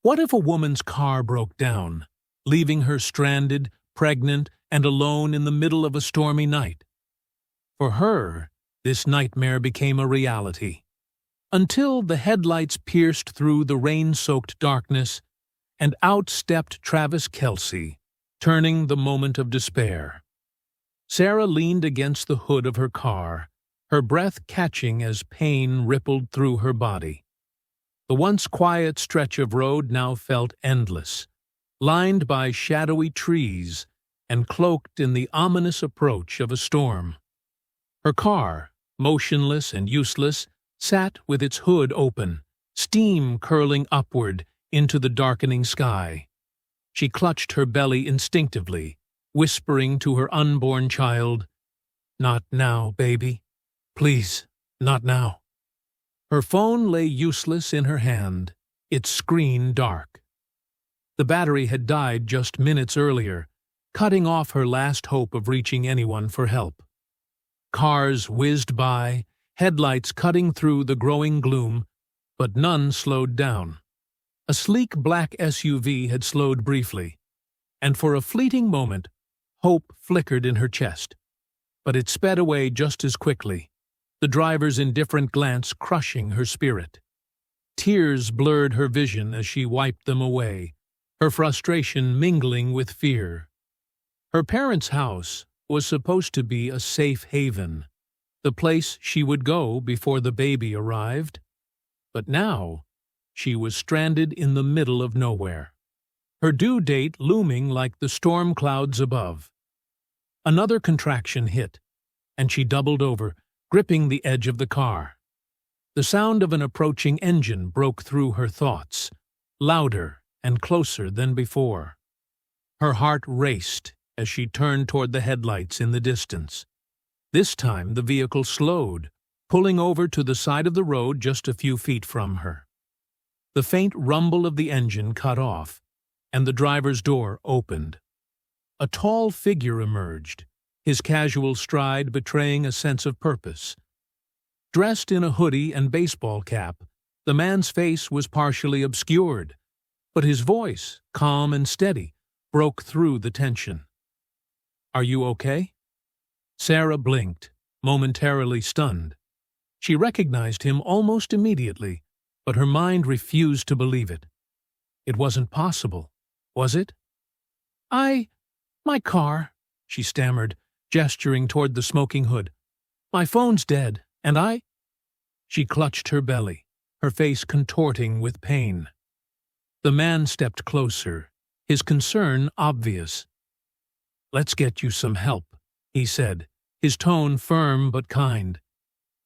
What if a woman's car broke down, leaving her stranded, pregnant, and alone in the middle of a stormy night? For her, this nightmare became a reality, until the headlights pierced through the rain-soaked darkness, and out stepped Travis Kelce, turning the moment of despair. Sarah leaned against the hood of her car, her breath catching as pain rippled through her body. The once quiet stretch of road now felt endless, lined by shadowy trees and cloaked in the ominous approach of a storm. Her car, motionless and useless, sat with its hood open, steam curling upward into the darkening sky. She clutched her belly instinctively, whispering to her unborn child, "Not now, baby. Please, not now." Her phone lay useless in her hand, its screen dark. The battery had died just minutes earlier, cutting off her last hope of reaching anyone for help. Cars whizzed by, headlights cutting through the growing gloom, but none slowed down. A sleek black SUV had slowed briefly, and for a fleeting moment, hope flickered in her chest. But it sped away just as quickly, the driver's indifferent glance crushing her spirit. Tears blurred her vision as she wiped them away, her frustration mingling with fear. Her parents' house was supposed to be a safe haven, the place she would go before the baby arrived. But now, she was stranded in the middle of nowhere, her due date looming like the storm clouds above. Another contraction hit, and she doubled over, gripping the edge of the car. The sound of an approaching engine broke through her thoughts, louder and closer than before. Her heart raced as she turned toward the headlights in the distance. This time the vehicle slowed, pulling over to the side of the road just a few feet from her. The faint rumble of the engine cut off, and the driver's door opened. A tall figure emerged, his casual stride betraying a sense of purpose. Dressed in a hoodie and baseball cap, the man's face was partially obscured, but his voice, calm and steady, broke through the tension. "Are you okay?" Sarah blinked, momentarily stunned. She recognized him almost immediately, but her mind refused to believe it. It wasn't possible, was it? My car," she stammered, gesturing toward the smoking hood. "My phone's dead, and She clutched her belly, her face contorting with pain. The man stepped closer, his concern obvious. "Let's get you some help," he said, his tone firm but kind.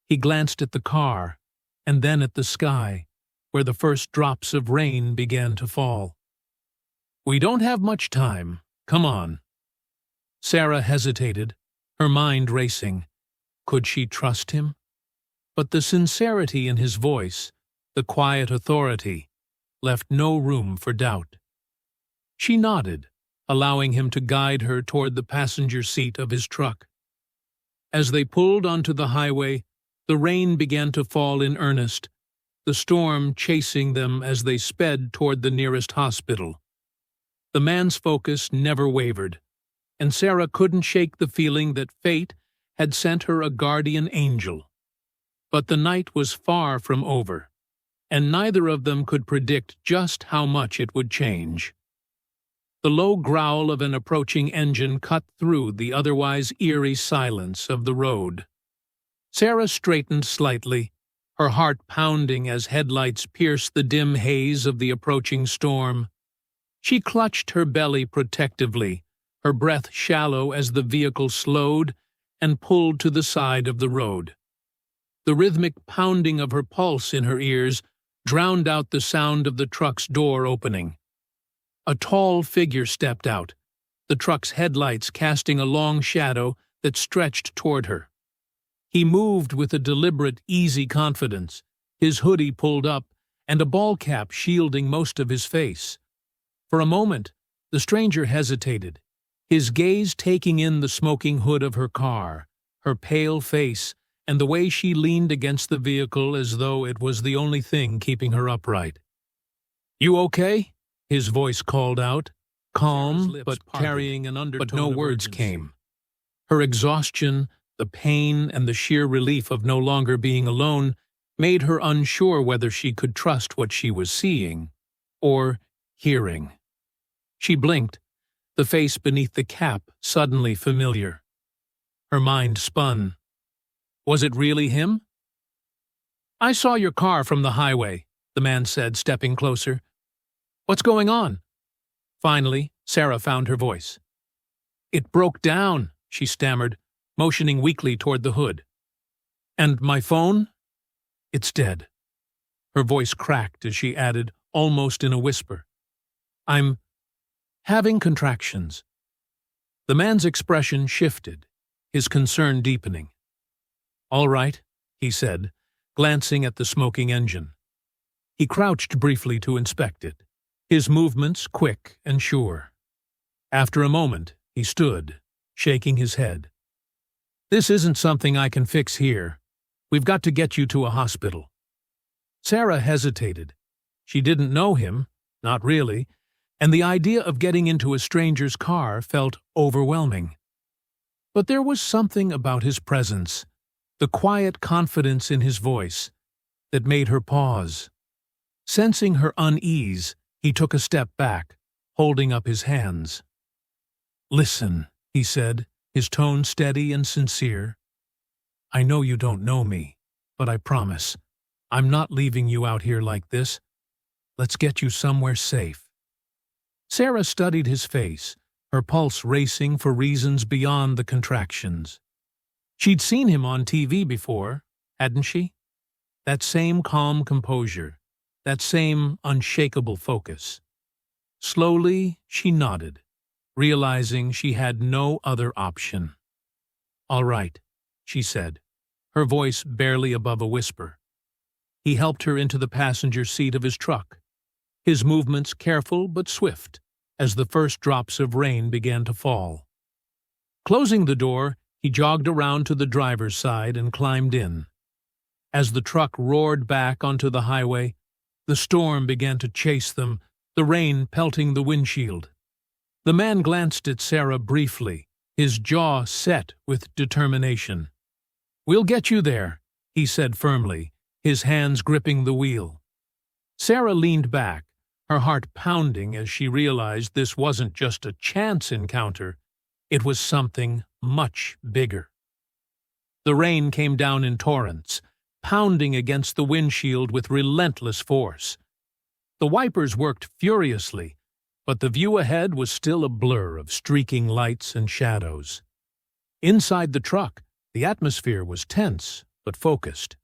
He glanced at the car, and then at the sky, where the first drops of rain began to fall. "We don't have much time. Come on." Sarah hesitated, her mind racing. Could she trust him? But the sincerity in his voice, the quiet authority, left no room for doubt. She nodded, allowing him to guide her toward the passenger seat of his truck. As they pulled onto the highway, the rain began to fall in earnest, the storm chasing them as they sped toward the nearest hospital. The man's focus never wavered, and Sarah couldn't shake the feeling that fate had sent her a guardian angel. But the night was far from over, and neither of them could predict just how much it would change. The low growl of an approaching engine cut through the otherwise eerie silence of the road. Sarah straightened slightly, her heart pounding as headlights pierced the dim haze of the approaching storm. She clutched her belly protectively, her breath shallow as the vehicle slowed and pulled to the side of the road. The rhythmic pounding of her pulse in her ears drowned out the sound of the truck's door opening. A tall figure stepped out, the truck's headlights casting a long shadow that stretched toward her. He moved with a deliberate, easy confidence, his hoodie pulled up and a ball cap shielding most of his face. For a moment, the stranger hesitated, his gaze taking in the smoking hood of her car, her pale face, and the way she leaned against the vehicle as though it was the only thing keeping her upright. You okay? His voice called out, calm but carrying an undertone. But no words came. Her exhaustion, the pain, and the sheer relief of no longer being alone made her unsure whether she could trust what she was seeing or hearing. She blinked, the face beneath the cap suddenly familiar. Her mind spun. Was it really him? I saw your car from the highway, the man said, stepping closer. What's going on? Finally, Sarah found her voice. It broke down, she stammered, motioning weakly toward the hood. And my phone? It's dead. Her voice cracked as she added, almost in a whisper. I'm having contractions. The man's expression shifted, his concern deepening. All right, he said, glancing at the smoking engine. He crouched briefly to inspect it, his movements quick and sure. After a moment, he stood, shaking his head. This isn't something I can fix here. We've got to get you to a hospital. Sarah hesitated. She didn't know him, not really, and the idea of getting into a stranger's car felt overwhelming. But there was something about his presence, the quiet confidence in his voice, that made her pause. Sensing her unease, he took a step back, holding up his hands. Listen, he said, his tone steady and sincere. I know you don't know me, but I promise, I'm not leaving you out here like this. Let's get you somewhere safe. Sarah studied his face, her pulse racing for reasons beyond the contractions. She'd seen him on TV before, hadn't she? That same calm composure, that same unshakable focus. Slowly, she nodded, realizing she had no other option. All right, she said, her voice barely above a whisper. He helped her into the passenger seat of his truck, his movements careful but swift, as the first drops of rain began to fall. Closing the door, he jogged around to the driver's side and climbed in. As the truck roared back onto the highway, the storm began to chase them, the rain pelting the windshield. The man glanced at Sarah briefly, his jaw set with determination. We'll get you there, he said firmly, his hands gripping the wheel. Sarah leaned back, her heart pounding as she realized this wasn't just a chance encounter, it was something much bigger. The rain came down in torrents, pounding against the windshield with relentless force. The wipers worked furiously, but the view ahead was still a blur of streaking lights and shadows. Inside the truck, the atmosphere was tense but focused.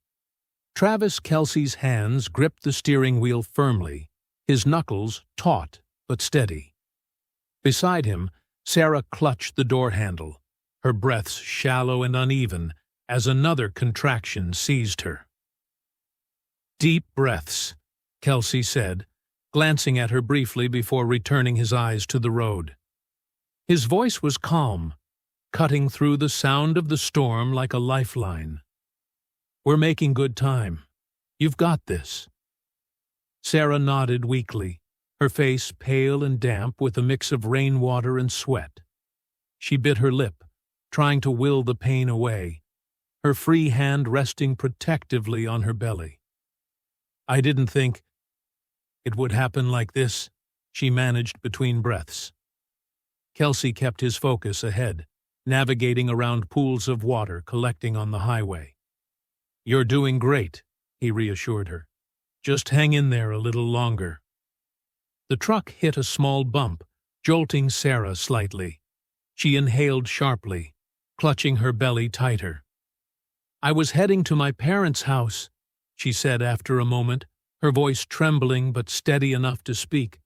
Travis Kelce's hands gripped the steering wheel firmly, his knuckles taut but steady. Beside him, Sarah clutched the door handle, her breaths shallow and uneven as another contraction seized her. Deep breaths, Kelce said, glancing at her briefly before returning his eyes to the road. His voice was calm, cutting through the sound of the storm like a lifeline. We're making good time. You've got this. Sarah nodded weakly, her face pale and damp with a mix of rainwater and sweat. She bit her lip, trying to will the pain away, her free hand resting protectively on her belly. I didn't think it would happen like this, she managed between breaths. Kelce kept his focus ahead, navigating around pools of water collecting on the highway. You're doing great, he reassured her. Just hang in there a little longer. The truck hit a small bump, jolting Sarah slightly. She inhaled sharply, clutching her belly tighter. I was heading to my parents' house, she said after a moment, her voice trembling but steady enough to speak.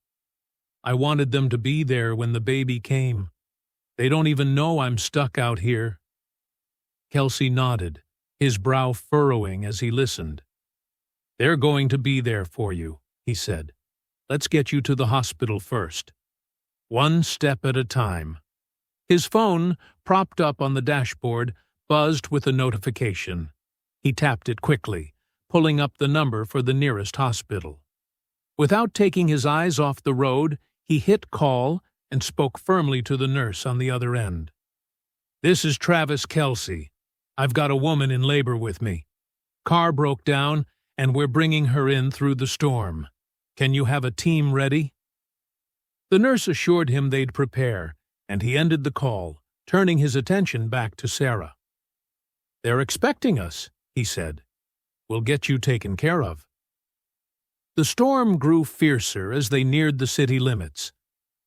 I wanted them to be there when the baby came. They don't even know I'm stuck out here. Kelce nodded, his brow furrowing as he listened. They're going to be there for you, he said. Let's get you to the hospital first. One step at a time. His phone, propped up on the dashboard, buzzed with a notification. He tapped it quickly, pulling up the number for the nearest hospital. Without taking his eyes off the road, he hit call and spoke firmly to the nurse on the other end. "This is Travis Kelce. I've got a woman in labor with me. Car broke down, and we're bringing her in through the storm. Can you have a team ready?" The nurse assured him they'd prepare, and he ended the call, turning his attention back to Sarah. "They're expecting us," he said. "We'll get you taken care of." The storm grew fiercer as they neared the city limits.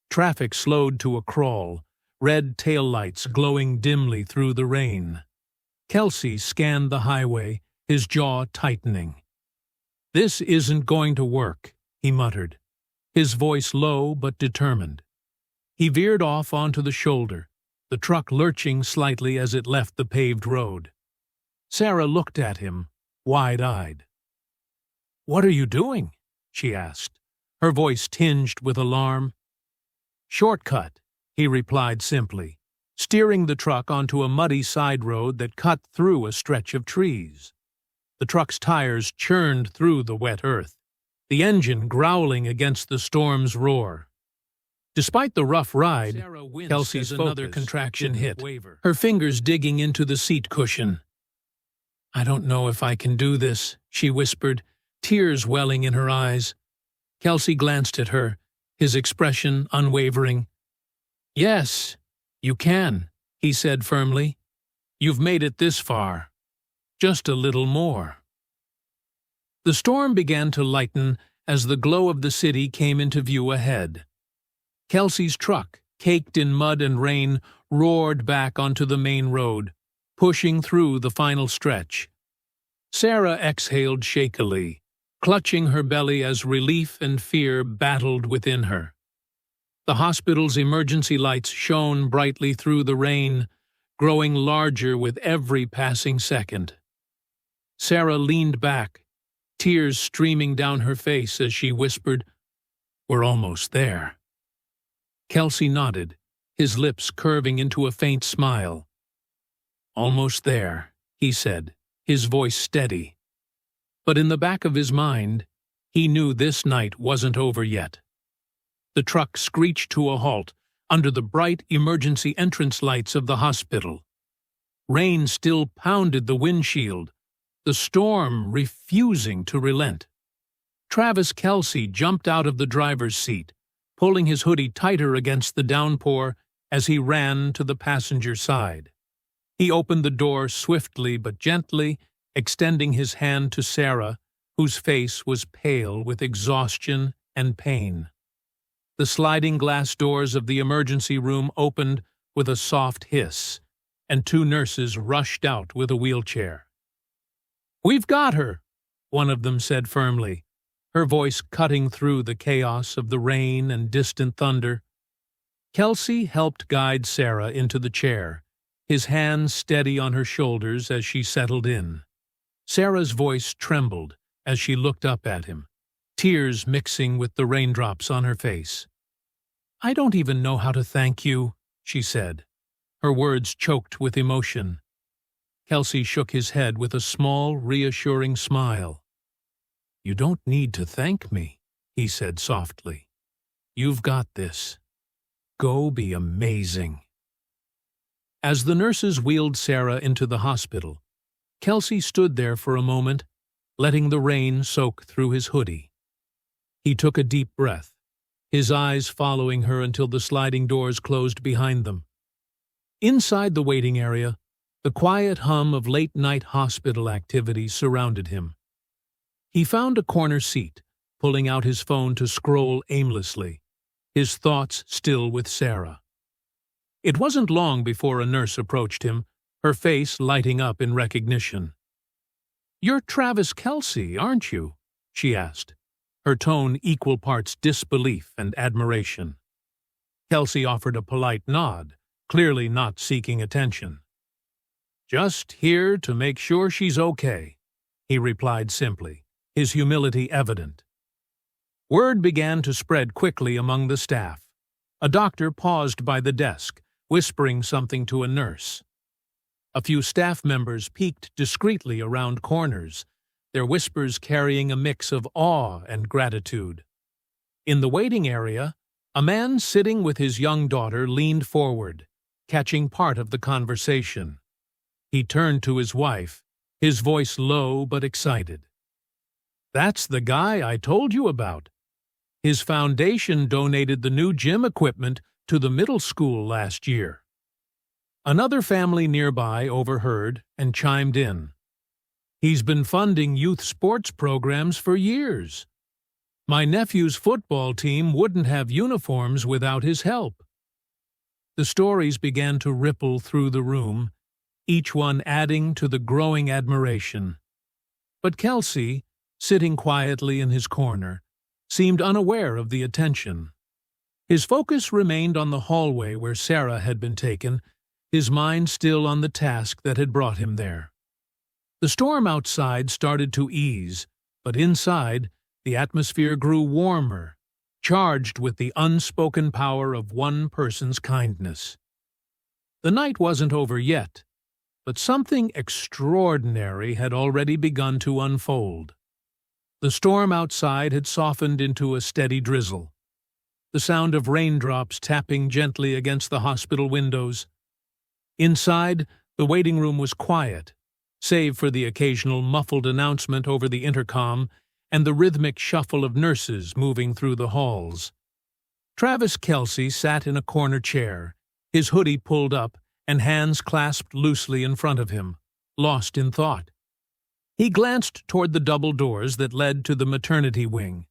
Traffic slowed to a crawl, red taillights glowing dimly through the rain. Kelce scanned the highway, his jaw tightening. "This isn't going to work," he muttered, his voice low but determined. He veered off onto the shoulder, the truck lurching slightly as it left the paved road. Sarah looked at him, wide-eyed. "What are you doing?" she asked, her voice tinged with alarm. "Shortcut," he replied simply, steering the truck onto a muddy side road that cut through a stretch of trees. The truck's tires churned through the wet earth, the engine growling against the storm's roar. Despite the rough ride, Kelce's another contraction hit, her fingers digging into the seat cushion. "I don't know if I can do this," she whispered, tears welling in her eyes. Kelce glanced at her, his expression unwavering. "Yes, you can," he said firmly. "You've made it this far. Just a little more." The storm began to lighten as the glow of the city came into view ahead. Kelce's truck, caked in mud and rain, roared back onto the main road, pushing through the final stretch. Sarah exhaled shakily, clutching her belly as relief and fear battled within her. The hospital's emergency lights shone brightly through the rain, growing larger with every passing second. Sarah leaned back, tears streaming down her face as she whispered, "We're almost there." Kelce nodded, his lips curving into a faint smile. "Almost there," he said, his voice steady. But in the back of his mind, he knew this night wasn't over yet. The truck screeched to a halt under the bright emergency entrance lights of the hospital. Rain still pounded the windshield, the storm refusing to relent. Travis Kelce jumped out of the driver's seat, pulling his hoodie tighter against the downpour as he ran to the passenger side. He opened the door swiftly but gently, extending his hand to Sarah, whose face was pale with exhaustion and pain. The sliding glass doors of the emergency room opened with a soft hiss, and two nurses rushed out with a wheelchair. "We've got her," one of them said firmly, her voice cutting through the chaos of the rain and distant thunder. Kelce helped guide Sarah into the chair, his hands steady on her shoulders as she settled in. Sarah's voice trembled as she looked up at him, tears mixing with the raindrops on her face. "I don't even know how to thank you," she said, her words choked with emotion. Kelce shook his head with a small, reassuring smile. "You don't need to thank me," he said softly. "You've got this. Go be amazing." As the nurses wheeled Sarah into the hospital, Kelce stood there for a moment, letting the rain soak through his hoodie. He took a deep breath, his eyes following her until the sliding doors closed behind them. Inside the waiting area, the quiet hum of late-night hospital activity surrounded him. He found a corner seat, pulling out his phone to scroll aimlessly, his thoughts still with Sarah. It wasn't long before a nurse approached him, her face lighting up in recognition. "You're Travis Kelce, aren't you?" she asked, her tone equal parts disbelief and admiration. Kelce offered a polite nod, clearly not seeking attention. "Just here to make sure she's okay," he replied simply, his humility evident. Word began to spread quickly among the staff. A doctor paused by the desk, whispering something to a nurse. A few staff members peeked discreetly around corners, their whispers carrying a mix of awe and gratitude. In the waiting area, a man sitting with his young daughter leaned forward, catching part of the conversation. He turned to his wife, his voice low but excited. "That's the guy I told you about. His foundation donated the new gym equipment to the middle school last year." Another family nearby overheard and chimed in. "He's been funding youth sports programs for years. My nephew's football team wouldn't have uniforms without his help." The stories began to ripple through the room, each one adding to the growing admiration. But Kelce, sitting quietly in his corner, seemed unaware of the attention. His focus remained on the hallway where Sarah had been taken, his mind still on the task that had brought him there. The storm outside started to ease, but inside, the atmosphere grew warmer, charged with the unspoken power of one person's kindness. The night wasn't over yet, but something extraordinary had already begun to unfold. The storm outside had softened into a steady drizzle, the sound of raindrops tapping gently against the hospital windows. Inside, the waiting room was quiet, save for the occasional muffled announcement over the intercom and the rhythmic shuffle of nurses moving through the halls. Travis Kelce sat in a corner chair, his hoodie pulled up and hands clasped loosely in front of him, lost in thought. He glanced toward the double doors that led to the maternity wing,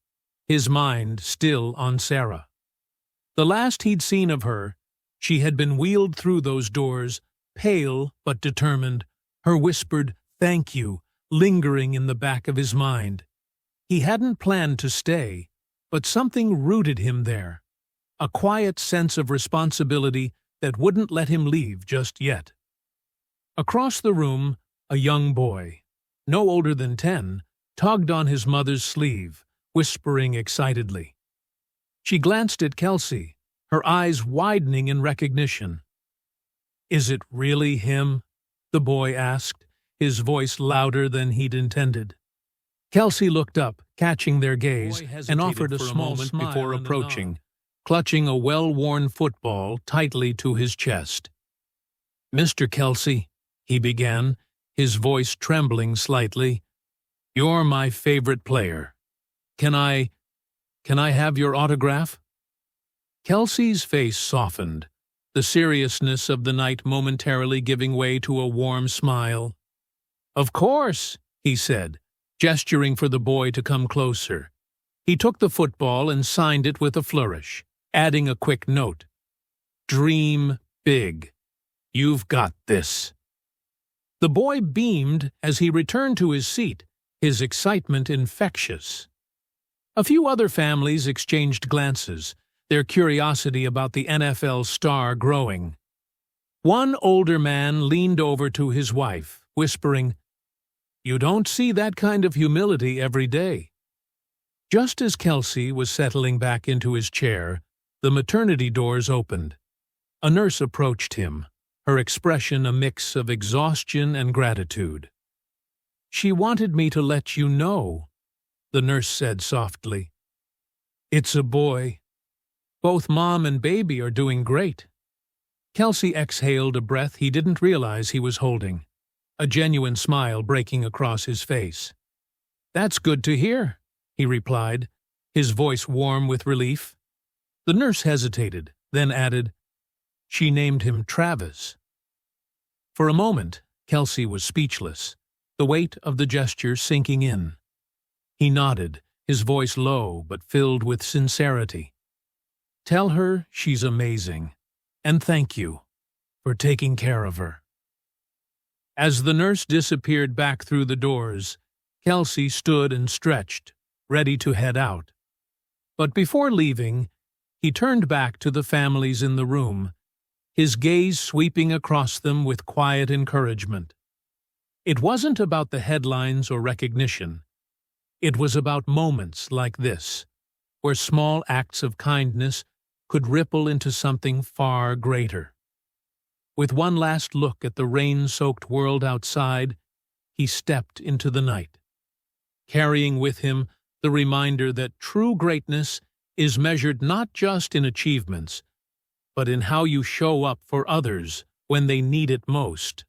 his mind still on Sarah. The last he'd seen of her, she had been wheeled through those doors, pale but determined, her whispered "thank you" lingering in the back of his mind. He hadn't planned to stay, but something rooted him there, a quiet sense of responsibility that wouldn't let him leave just yet. Across the room, a young boy, no older than 10, tugged on his mother's sleeve, whispering excitedly. She glanced at Kelce, her eyes widening in recognition. "Is it really him?" the boy asked, his voice louder than he'd intended. Kelce looked up, catching their gaze, and offered a small smile before approaching, clutching a well-worn football tightly to his chest. "Mr. Kelce," he began, his voice trembling slightly, "you're my favorite player. Can I have your autograph?" Kelce's face softened, the seriousness of the night momentarily giving way to a warm smile. "Of course," he said, gesturing for the boy to come closer. He took the football and signed it with a flourish, adding a quick note. "Dream big. You've got this." The boy beamed as he returned to his seat, his excitement infectious. A few other families exchanged glances, their curiosity about the NFL star growing. One older man leaned over to his wife, whispering, "You don't see that kind of humility every day." Just as Kelce was settling back into his chair, the maternity doors opened. A nurse approached him, her expression a mix of exhaustion and gratitude. "She wanted me to let you know," the nurse said softly. "It's a boy. Both mom and baby are doing great." Kelce exhaled a breath he didn't realize he was holding, a genuine smile breaking across his face. "That's good to hear," he replied, his voice warm with relief. The nurse hesitated, then added, "She named him Travis." For a moment, Kelce was speechless, the weight of the gesture sinking in. He nodded, his voice low but filled with sincerity. "Tell her she's amazing, and thank you for taking care of her." As the nurse disappeared back through the doors, Kelce stood and stretched, ready to head out. But before leaving, he turned back to the families in the room, his gaze sweeping across them with quiet encouragement. It wasn't about the headlines or recognition. It was about moments like this, where small acts of kindness could ripple into something far greater. With one last look at the rain-soaked world outside, he stepped into the night, carrying with him the reminder that true greatness is measured not just in achievements, but in how you show up for others when they need it most.